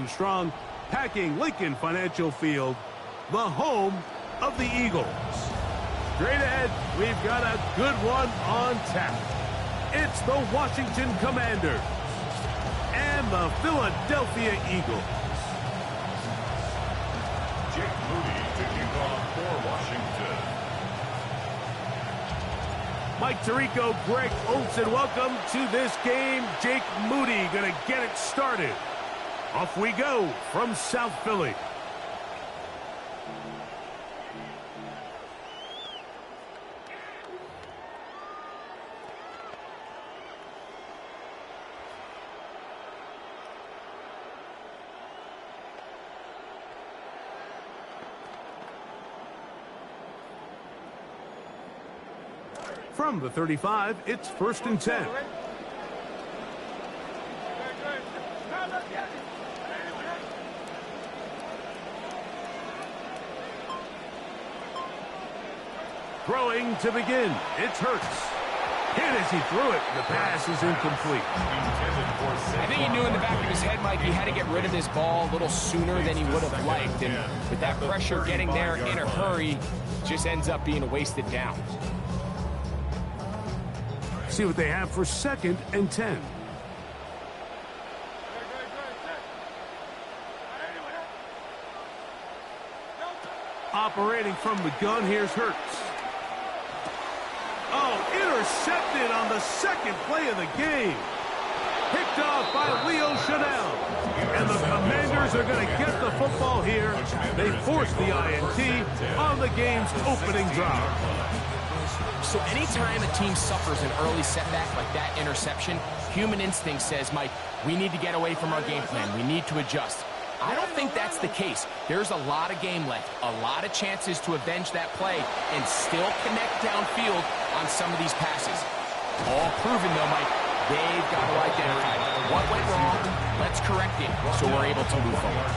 going strong, packing Lincoln Financial Field, the home of the Eagles. Straight ahead, we've got a good one on tap. It's the Washington Commanders and the Philadelphia Eagles. Jake Moody to kick off for Washington. Mike Tirico, Greg Olsen, welcome to this game. Jake Moody going to get it started. Off we go from South Philly. From the 35, it's 1st and 10. Throwing to begin. It's Hurts. Hit as he threw it. The pass is incomplete. I think he knew in the back of his head, Mike, he had to get rid of this ball a little sooner than he would have liked. And with that pressure getting there in a hurry, just ends up being a wasted down. See what they have for 2nd and 10. Operating from the gun, here's Hurts. Oh, intercepted on the 2nd play of the game. Picked off by Leo Chanel. And the Commanders are going to get the football here. They force the INT on the game's opening drive. So anytime a team suffers an early setback like that interception, human instinct says, Mike, we need to get away from our game plan. We need to adjust. I don't think that's the case. There's a lot of game left, a lot of chances to avenge that play and still connect downfield on some of these passes. All proven, though, Mike, they've got to identify what went wrong. Let's correct it so we're able to move forward.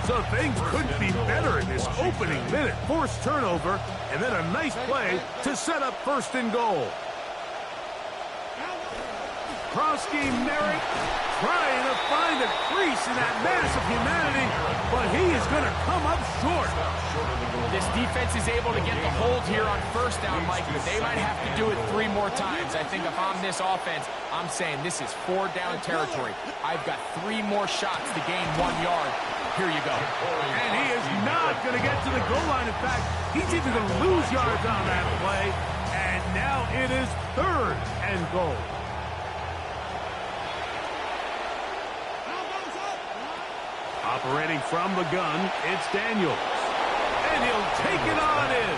So things couldn't be better in this opening minute. Forced turnover, and then a nice play to set up 1st and goal. Krosky Merritt trying to find a crease in that mass of humanity, but he is going to come up short. This defense is able to get the hold here on 1st down, Mike, but they might have to do it 3 more times. I think if I'm this offense, I'm saying this is 4 down territory. I've got 3 more shots to gain 1 yard. Here you go. And he is not going to get to the goal line. In fact, he's even going to lose yards on that play. And now it is 3rd and goal. Operating from the gun, it's Daniels. And he'll take it on in.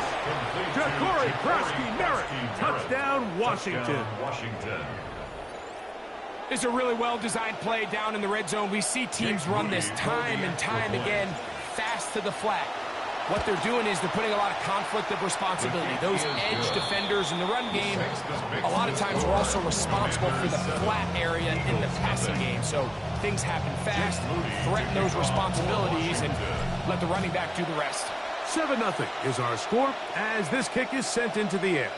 Ja'Cory Krosky-Merritt, touchdown, Washington. It's a really well-designed play down in the red zone. We see teams run this time and time again, fast to the flat. What they're doing is they're putting a lot of conflict of responsibility. Those edge defenders in the run game, a lot of times, are also responsible for the flat area in the passing game. So things happen fast, threaten those responsibilities, and let the running back do the rest. 7-0 is our score as this kick is sent into the air.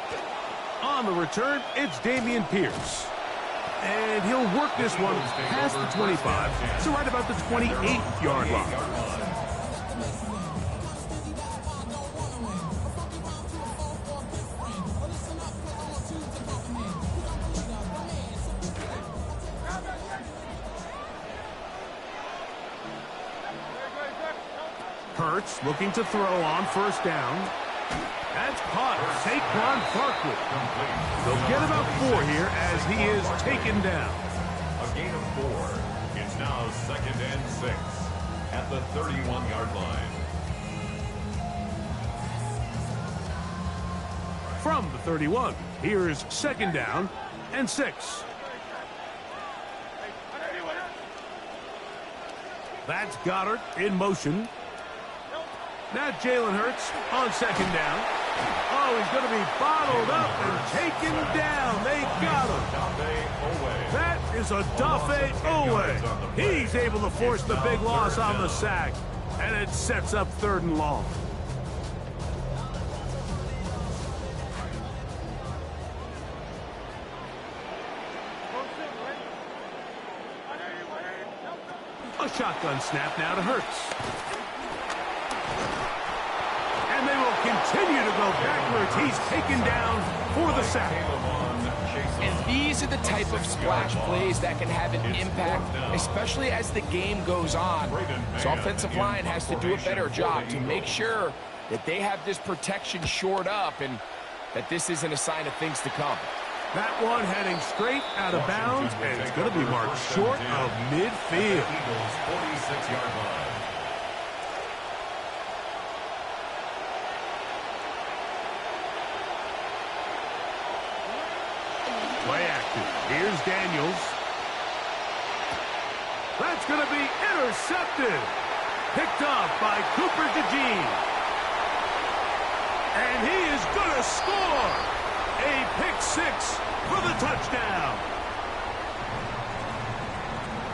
On the return, it's Dameon Pierce. And he'll work this one past the 25, so right about the 28-yard line. Hurts looking to throw on 1st down. That's caught. Saquon Barkley. They'll get about 4 here as he is taken down. A gain of 4. It's now 2nd and 6 at the 31-yard line. From the 31, here's 2nd down and 6. That's Goddard in motion. Now Jalen Hurts on 2nd down. Oh, he's going to be bottled up and taken down. They got him. That is a Dafe Owe. He's able to force the big loss on the sack. And it sets up 3rd and long. A shotgun snap now to Hurts. And they will continue to go backwards. He's taken down for the sack. And these are the type of splash plays that can have an impact, especially as the game goes on. So offensive line has to do a better job to make sure that they have this protection shored up and that this isn't a sign of things to come. That one heading straight out of bounds, and it's going to be marked short of midfield. Eagles 46-yard line. Play active. Here's Daniels. That's going to be intercepted. Picked off by Cooper DeJean. And he is going to score. A pick six for the touchdown.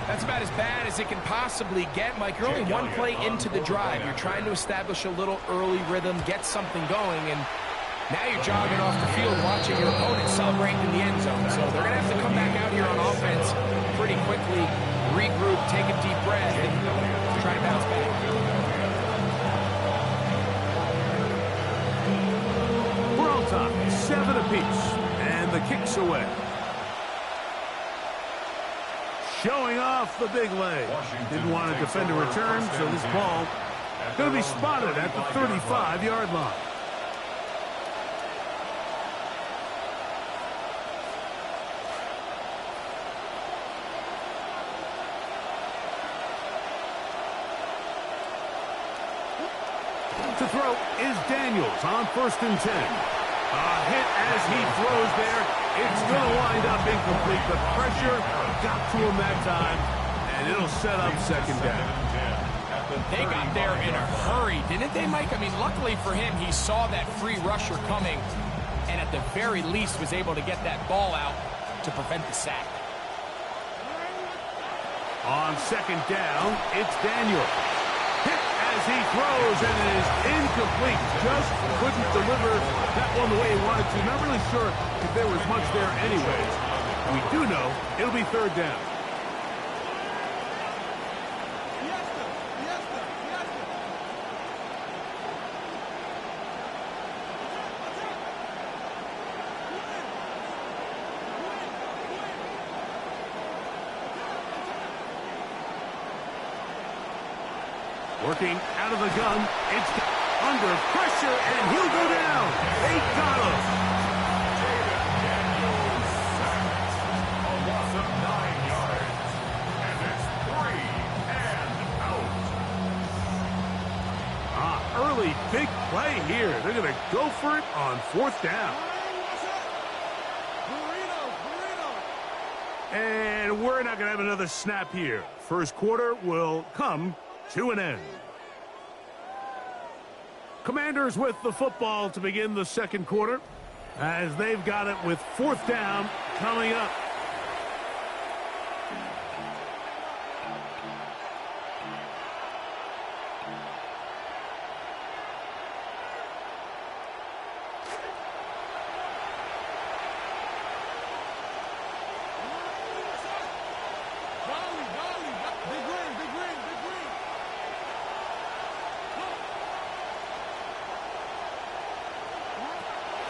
That's about as bad as it can possibly get, Mike. You're only one play into the drive. You're trying to establish a little early rhythm, get something going, and now you're jogging off the field watching your opponent celebrate in the end zone. So they're going to have to come back out here on offense pretty quickly, regroup, take a deep breath, and try to bounce back. We're on top, 7 apiece, and the kick's away. Showing off the big leg. Didn't want to defend a return, so this ball going to be spotted at the 35-yard line. To throw is Daniels on 1st and 10. A hit as he throws there. It's going to wind up incomplete. The pressure got to him that time, and it'll set up 2nd down. They got there in a hurry, didn't they, Mike? I mean, luckily for him, he saw that free rusher coming, and at the very least was able to get that ball out to prevent the sack. On 2nd down, it's Daniels. Hit as he throws, and it is incomplete. Just couldn't deliver that one the way he wanted to. Not really sure if there was much there anyways. We do know it'll be 3rd down. Working out of the gun, it's under pressure, and he'll go down. They got him. Daniels sacked. A loss of 9 yards. And it's 3 and out. Early big play here. They're going to go for it on 4th down. And we're not going to have another snap here. First quarter will come to an end. Commanders with the football to begin the 2nd quarter as they've got it with 4th down coming up.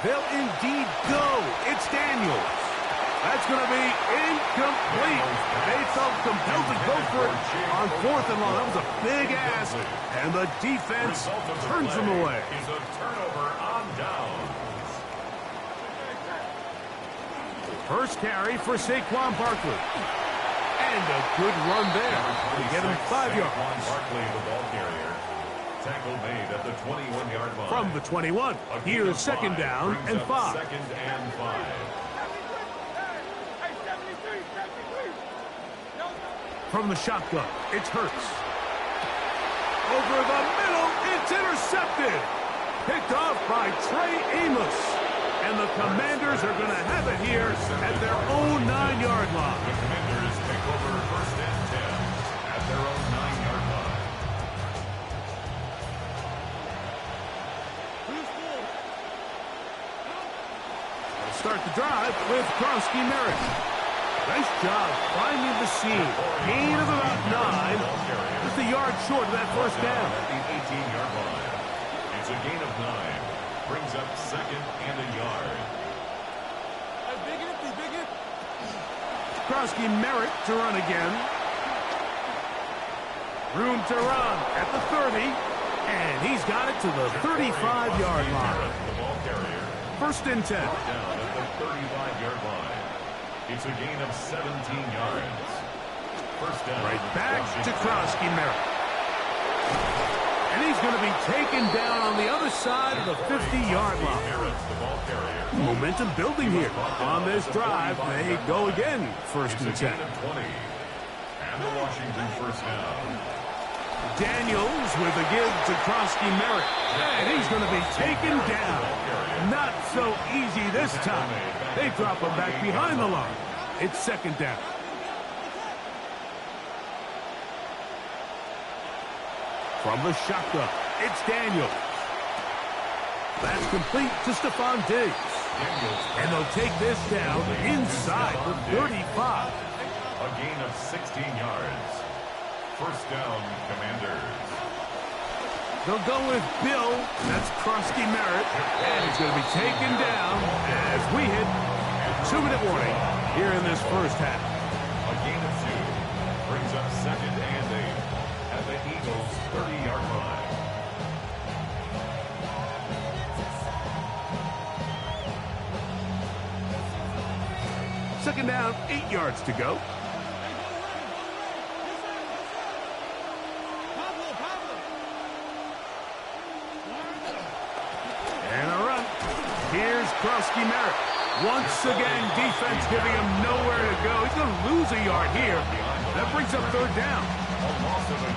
They'll indeed go. It's Daniels. That's going to be incomplete. They felt compelled to go for it on 4th and long. That was a big ask, and the defense turns them away. Is a turnover on downs. First carry for Saquon Barkley. And a good run there to get him 5 yards. Barkley, the ball carrier. Tackle made at the 21-yard line. From the 21, here's 2nd down and 5. 2nd and 5. From the shotgun, it's Hurts. Over the middle, it's intercepted. Picked off by Trey Amos. And the Commanders are going to have it here at their own 9-yard line. The Commanders take over 1st and 10 at their own 9-yard line. Start the drive with Krosky Merritt. Nice job finding the seam. Gain of about 9. Just a yard short of that first down. At the 18-yard line. It's a gain of 9. Brings up second and a yard. Krosky Merritt to run again. Room to run at the 30. And he's got it to the 35-yard line. The ball carrier. First and 10. Down at the 35-yard line. It's a gain of 17 yards. First down. Right back to Krosky Merritt. And he's going to be taken down on the other side of the 50-yard line. The ball carrier. Momentum building here on this drive. They go again. First and 10. And the Washington first down. Daniels with a give to Krosky Merritt. And he's going to be taken down. Not so easy this time. They drop him back behind the line. It's second down. From the shotgun, it's Daniels. That's complete to Stephon Diggs. And they'll take this down inside the 35. A gain of 16 yards. First down, Commanders. They'll go with Bill. That's Krosky Merritt. And he's going to be taken down as we hit 2-minute warning here in this first half. A gain of 2. Brings up second and 8 at the Eagles' 30-yard line. Second down, 8 yards to go. And a run. Here's Krosky Merritt. Once again, defense giving him nowhere to go. He's going to lose a yard here. That brings up third down.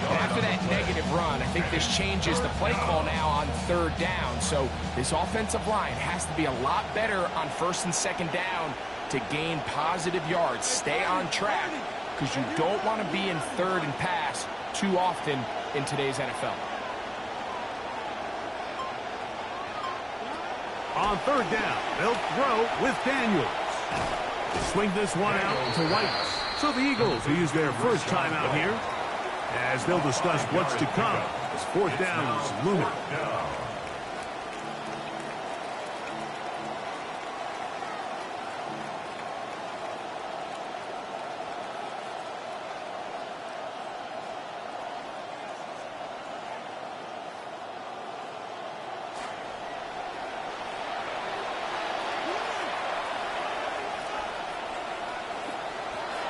And after that negative run, I think this changes the play call now on third down. So this offensive line has to be a lot better on first and second down to gain positive yards. Stay on track because you don't want to be in third and pass too often in today's NFL. On third down, they'll throw with Daniels. Swing this one out to White. So the Eagles will use their first time out here as they'll discuss what's to come as fourth down is looming.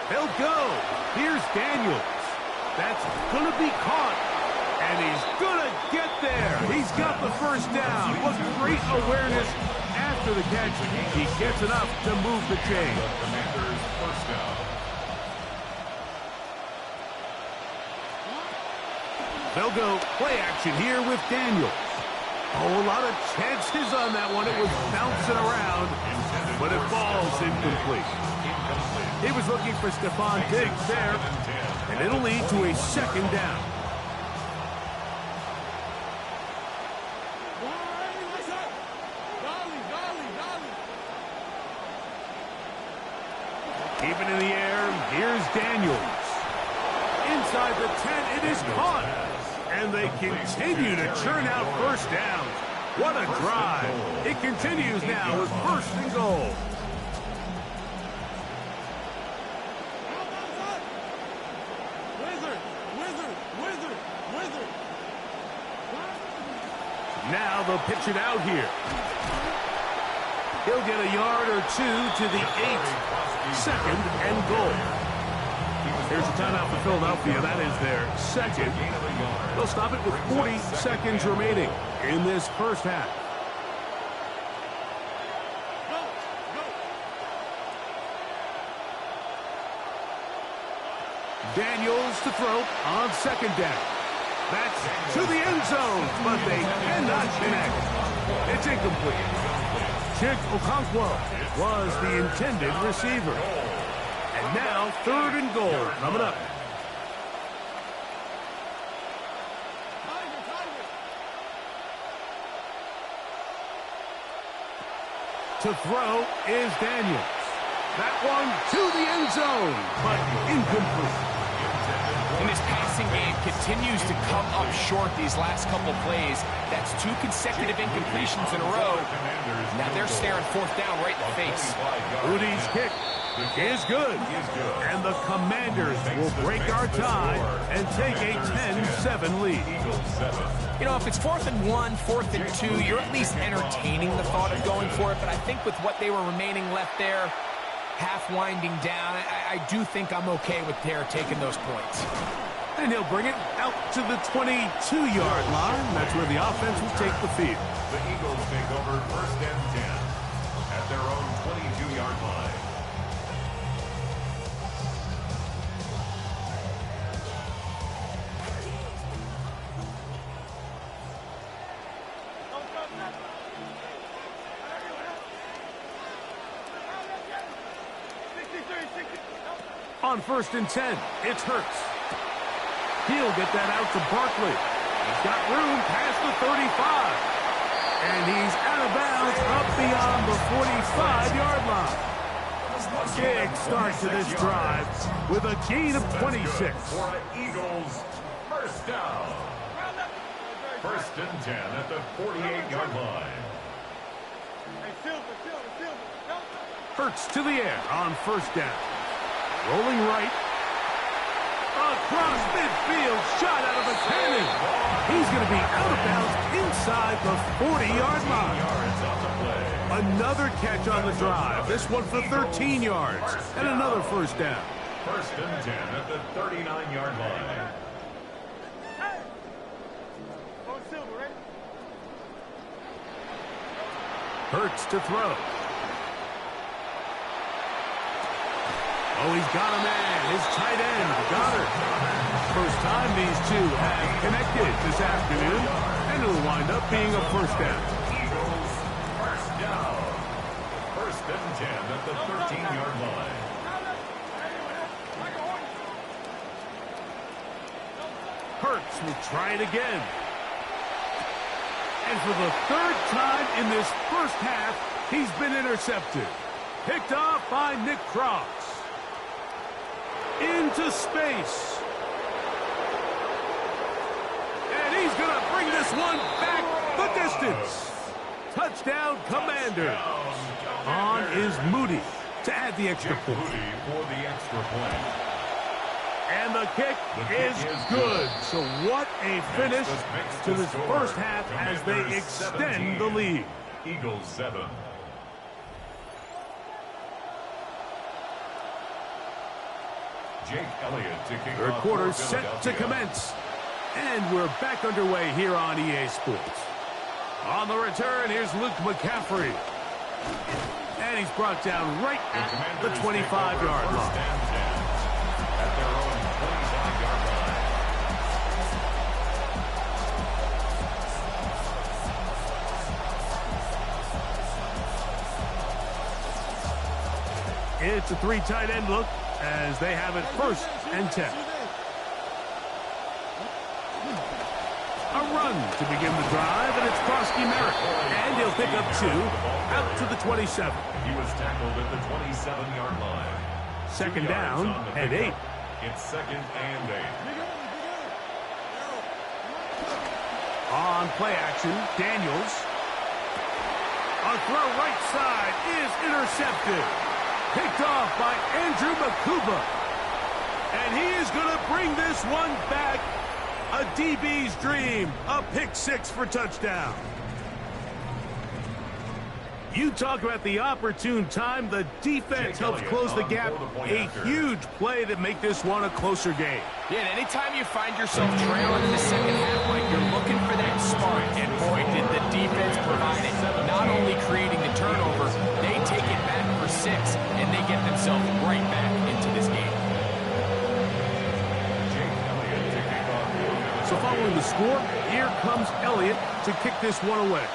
He'll go. Here's Daniels. That's going to be caught. And he's going to get there. He's got the first down. What great awareness after the catch. He gets enough to move the chain. Commanders first down. They'll go play action here with Daniels. Oh, a lot of chances on that one. It was bouncing around, but it falls incomplete. He was looking for Stephon Diggs there, and it'll lead to a second down. Keeping in the air, here's Daniels. Inside the 10, it is caught. And they continue to churn out first downs. What a drive. It continues now with first and goal. Now they'll pitch it out here. He'll get a yard or two to the 8. Second and goal. Here's a timeout for Philadelphia. That is their second. They'll stop it with 40 seconds remaining in this first half. Daniels to throw on second down. That's to the end zone, but they cannot connect. It's incomplete. Chick Okonkwo was the intended receiver. And now third and goal coming up. To throw is Daniels. That one to the end zone, but incomplete. And his passing game continues to come up short these last couple plays. That's 2 consecutive incompletions in a row. Now they're staring 4th down right in the face. Rudy's kick is good. And the Commanders will break our tie and take a 10-7 lead. You know, if it's 4th and 1, 4th and 2, you're at least entertaining the thought of going for it. But I think with what they were remaining left there, half winding down, I do think I'm okay with their taking those points. And he'll bring it out to the 22-yard line. That's where the offense will take the field. The Eagles take over 1st and 10 at their own 22-yard line. On 1st and 10, it's Hurts. He'll get that out to Barkley. He's got room past the 35. And he's out of bounds up beyond the 45-yard line. Big start to this drive with a gain of 26. For the Eagles, 1st down. 1st and 10 at the 48-yard line. Hurts to the air on 1st down. Rolling right. Across midfield, shot out of a cannon. He's going to be out of bounds inside the 40-yard line. Another catch on the drive. This one for 13 yards. And another 1st down. 1st and 10 at the 39-yard line. Hurts to throw. Oh, he's got a man. His tight end, Goddard. First time these two have connected this afternoon, and it'll wind up being a 1st down. Eagles, 1st down. 1st and 10 at the 13-yard line. Hurts will try it again. And for the 3rd time in this first half, he's been intercepted. Picked off by Nick Cross. Into space. And he's going to bring this one back the distance. Touchdown, Commanders. On is Moody to add the extra point. Moody for the extra point. And the kick is good. So what a finish to this first half as they extend the lead. Eagles 7. Jake Elliott to kick Third off quarter for set to Philadelphia. commence. And we're back underway here on EA Sports. On the return, here's Luke McCaffrey. And he's brought down right at the 25-yard line. First and 10 at their own 25-yard line. It's a 3 tight end look as they have it 1st and 10. A run to begin the drive, and it's Krosky Merrick. And he'll pick up 2 out to the 27. He was tackled at the 27-yard line. 2nd down and 8. It's 2nd and 8. On play action, Daniels. A throw right side is intercepted. Picked off by Andrew Makuba. And he is going to bring this one back. A DB's dream. A pick 6 for touchdown. You talk about the opportune time. The defense helps close the gap. A huge play to make this one a closer game. Yeah, and anytime you find yourself trailing in the second half, Mike, you're looking for that spark. And boy, did the defense provide it. Not only creating the turnover, they take it back for 6, and they get themselves right back into this game. So following the score, here comes Elliott to kick this one away.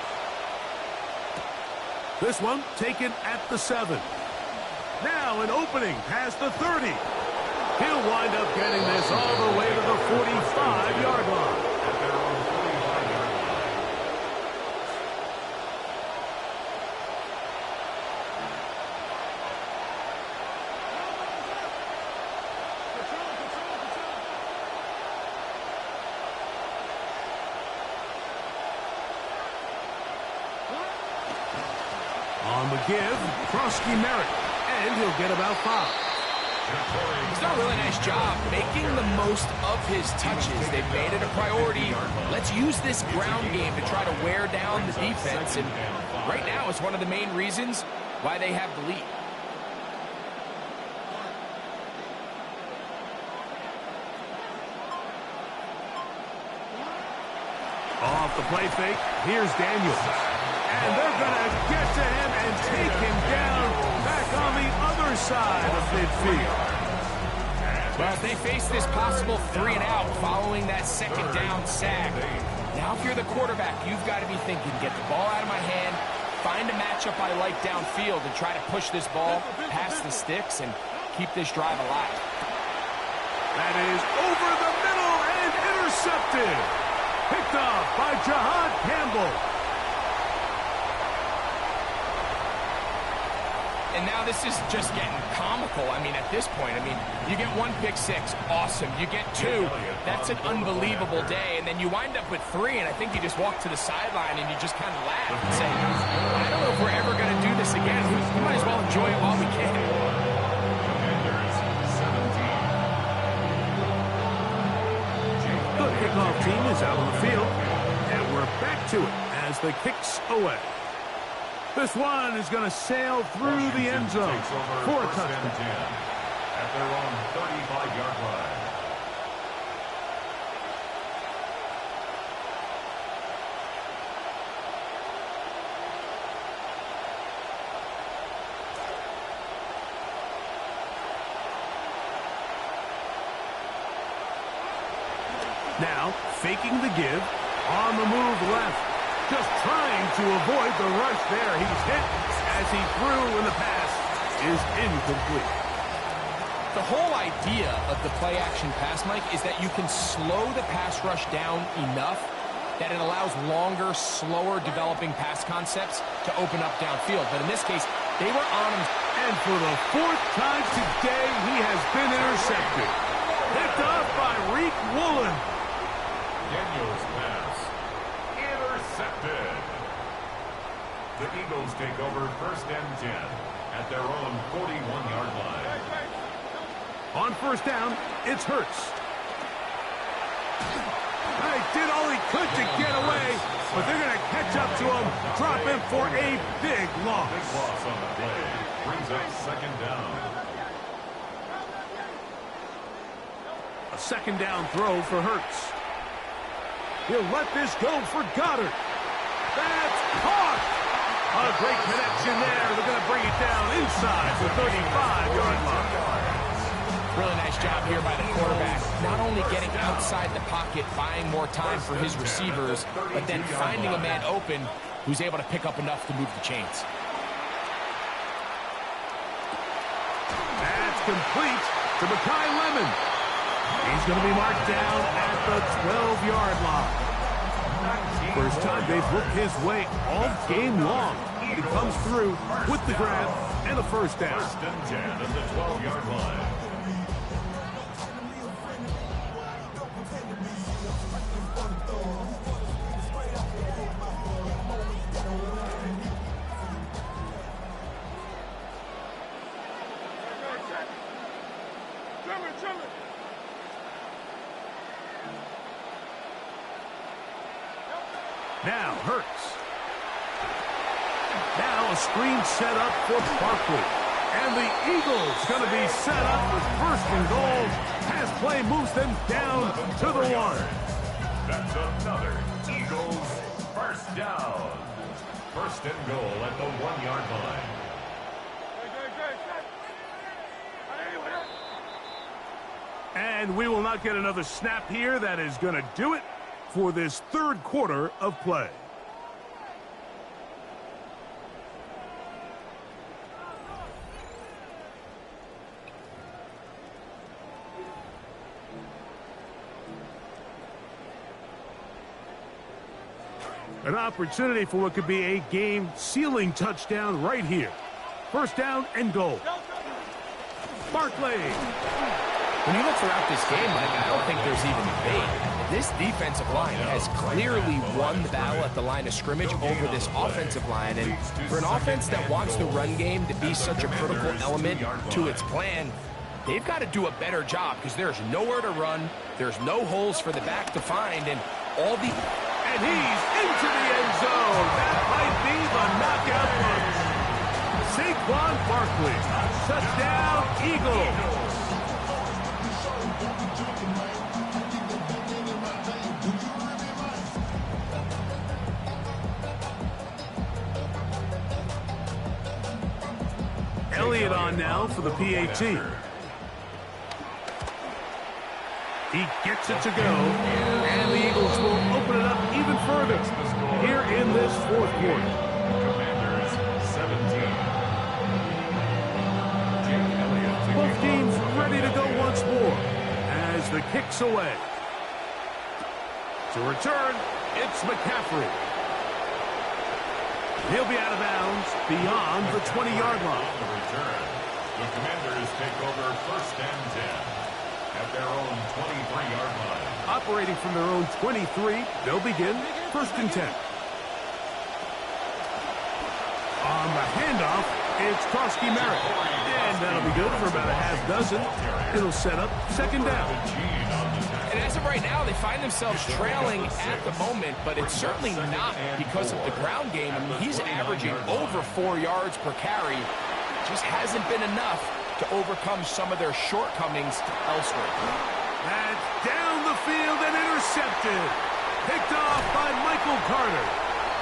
This one taken at the 7. Now an opening past the 30. He'll wind up getting this all the way to the 45-yard line. On the give, Krosky Merritt, and he'll get about 5. He's done a really nice job making the most of his touches. They've made it a priority. Let's use this ground game to try to wear down the defense, and right now it's one of the main reasons why they have the lead. Off the play fake, here's Daniels. And they're going to get to him and take him down back on the other side of midfield. Well, they face this possible 3 and out following that second down sack. Now, if you're the quarterback, you've got to be thinking, get the ball out of my hand, find a matchup I like downfield, and try to push this ball past the sticks and keep this drive alive. That is over the middle and intercepted. Picked off by Jahad Campbell. And now this is just getting comical. I mean, at this point, you get 1 pick 6, awesome. You get 2, that's an unbelievable day. And then you wind up with 3, and I think you just walk to the sideline and you just kind of laugh and say, I don't know if we're ever going to do this again. We might as well enjoy it while we can. The kickoff team is out on the field, and we're back to it as the kick's away. This one is going to sail through the end zone for a touchdown. At their own 35-yard line. Now, faking the give, on the move left. Just trying to avoid the rush there. He's hit as he threw, and the pass is incomplete. The whole idea of the play-action pass, Mike, is that you can slow the pass rush down enough that it allows longer, slower developing pass concepts to open up downfield. But in this case, they were on him. And for the 4th time today, he has been intercepted. Picked off by Reek Woolen. Daniels pass. Intercepted. The Eagles take over 1st and 10 at their own 41-yard line. On 1st down, it's Hurts. He did all he could to get away, but they're going to catch up to him, drop him for a big loss. Big loss on the play. Brings up 2nd down. A 2nd down throw for Hurts. He'll let this go for Goddard. That's caught. A great connection there. They're going to bring it down inside the 35-yard line. Really nice job here by the quarterback. Not only getting outside the pocket, buying more time for his receivers, but then finding a man open who's able to pick up enough to move the chains. That's complete to Mekhi Lemon. He's going to be marked down at the 12-yard line. First time they've looked his way all game long. He comes through with the grab and a 1st down. 1st and 10 at the 12-yard line. Now Hurts. Now a screen set up for Barkley. And the Eagles going to be set up with 1st and goal. Pass play moves them down to the 1. That's another Eagles 1st down. 1st and goal at the 1-yard line. And we will not get another snap here. That is going to do it for this 3rd quarter of play. An opportunity for what could be a game-sealing touchdown right here. 1st down and goal. Barkley. When you look throughout this game, Mike, I don't think there's even debate. This defensive line has clearly won the battle at the line of scrimmage over this offensive line. And for an offense that wants the run game to be such a critical element to its plan, they've got to do a better job because there's nowhere to run. There's no holes for the back to find. And all the... And he's into the end zone. That might be the knockout punch. Saquon Barkley. Touchdown, Eagles. Elliott on now for the PAT. He gets it to go, and the Eagles will open it up even further here in this fourth quarter. Commanders 17. Both teams ready to go once more as the kick's away. To return, it's McCaffrey. He'll be out of bounds beyond the 20-yard line. The return. The Commanders take over 1st and 10 at their own 23-yard line. Operating from their own 23, they'll begin 1st and 10. On the handoff, it's Koski Merritt. And that'll be good for about a half dozen. It'll set up 2nd down. And as of right now, they find themselves trailing at the moment, but it's certainly not because of the ground game. I mean, he's averaging over 4 yards per carry. Just hasn't been enough to overcome some of their shortcomings elsewhere. That's down the field and intercepted. Picked off by Michael Carter.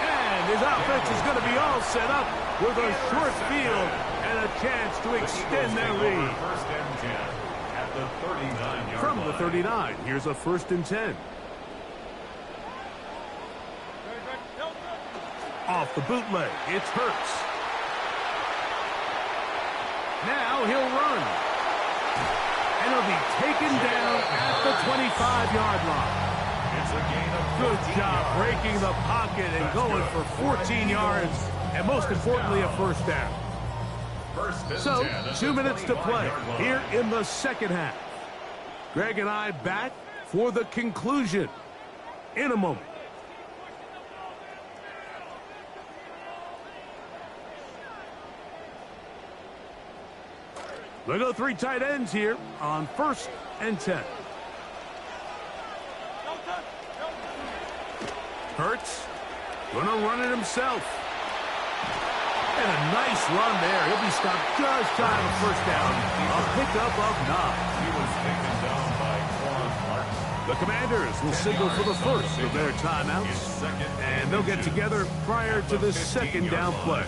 And his offense is going to be all set up with a short field and a chance to extend their lead. 1st and 10 at the 39-yard From line. the 39, here's a 1st and 10. Off the bootleg, it's Hurts. Now he'll run. And he'll be taken down at the 25-yard line. It's a gain of Good 14 job yards. breaking the pocket and going for 14 yards. And most importantly, a 1st down. 1st and So, 10 at 2 the minutes to play 25-yard line. here in the 2nd half. Greg and I back for the conclusion in a moment. They go 3 tight ends here on 1st and 10. Hurts gonna run it himself. And a nice run there. He'll be stopped just shy of a 1st down. A pickup of 9. He was taken down by Quan Martin. The Commanders will signal for the first of their timeouts. And they'll get together prior to the 2nd down play.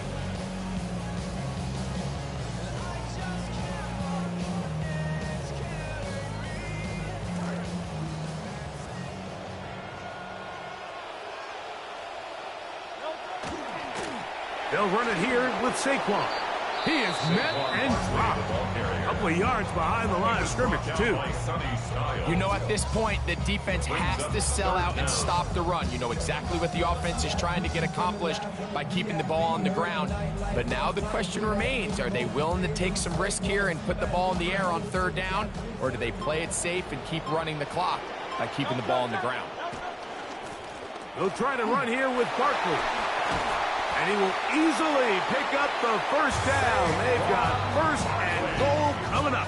They'll run it here with Saquon. He is met and dropped. A couple of yards behind the line of scrimmage, too. You know, at this point, the defense has to sell out and stop the run. You know exactly what the offense is trying to get accomplished by keeping the ball on the ground. But now the question remains, are they willing to take some risk here and put the ball in the air on 3rd down? Or do they play it safe and keep running the clock by keeping the ball on the ground? They'll try to run here with Barkley. And he will easily pick up the 1st down. They've got 1st and goal coming up.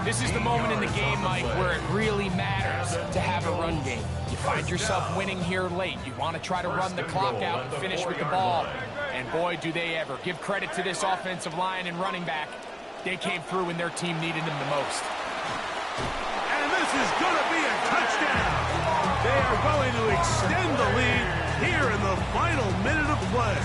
This is the moment in the game, Mike, where it really matters to have a run game. You find yourself winning here late. You want to try to run the clock out and finish with the ball. And boy, do they ever. Give credit to this offensive line and running back. They came through when their team needed them the most. And this is going to be a touchdown. They are going to extend the lead here in the final minute of play.